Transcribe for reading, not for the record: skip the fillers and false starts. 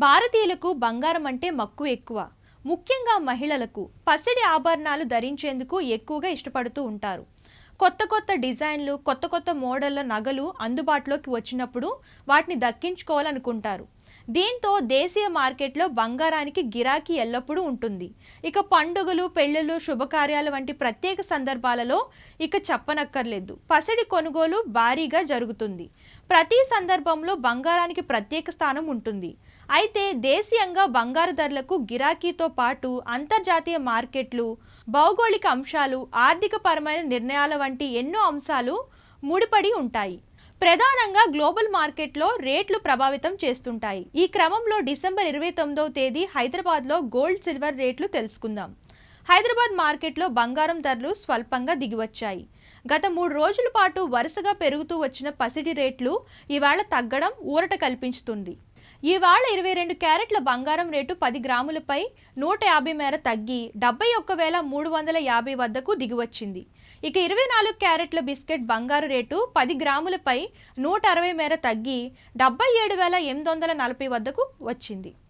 భారతీయులకు బంగారం అంటే మక్కువ ఎక్కువ. ముఖ్యంగా మహిళలకు పసిడి ఆభరణాలు ధరించేందుకు ఎక్కువగా ఇష్టపడుతూ ఉంటారు. కొత్త కొత్త డిజైన్లు, కొత్త కొత్త మోడళ్ల నగలు అందుబాటులోకి వచ్చినప్పుడు వాటిని దక్కించుకోవాలనుకుంటారు. దీంతో దేశీయ మార్కెట్లో బంగారానికి గిరాకీ ఎల్లప్పుడూ ఉంటుంది. ఇక పండుగలు, పెళ్లిళ్ళు, శుభకార్యాల వంటి ప్రత్యేక సందర్భాలలో ఇక చెప్పనక్కర్లేదు. పసిడి కొనుగోలు భారీగా జరుగుతుంది. ప్రతి సందర్భంలో బంగారానికి ప్రత్యేక స్థానం ఉంటుంది. అయితే దేశీయంగా బంగారు ధరలకు గిరాకీతో పాటు అంతర్జాతీయ మార్కెట్లు, భౌగోళిక అంశాలు, ఆర్థికపరమైన నిర్ణయాల వంటి ఎన్నో అంశాలు ముడిపడి ఉంటాయి. ప్రధానంగా గ్లోబల్ మార్కెట్లో రేట్లు ప్రభావితం చేస్తుంటాయి. ఈ క్రమంలో డిసెంబర్ 29వ తేదీ హైదరాబాద్లో గోల్డ్, సిల్వర్ రేట్లు తెలుసుకుందాం. హైదరాబాద్ మార్కెట్లో బంగారం ధరలు స్వల్పంగా దిగివచ్చాయి. గత 3 రోజుల పాటు వరుసగా పెరుగుతూ వచ్చిన పసిడి రేట్లు ఇవాళ తగ్గడం ఊరట కల్పిస్తుంది. ఇవాళ 22 క్యారెట్ల బంగారం రేటు 10 గ్రాములపై 150 మేర తగ్గి 71,350 వద్దకు దిగివచ్చింది. ఇక 24 క్యారెట్ల బిస్కెట్ బంగారు రేటు 10 గ్రాములపై 160 మేర తగ్గి 77,840 వద్దకు వచ్చింది.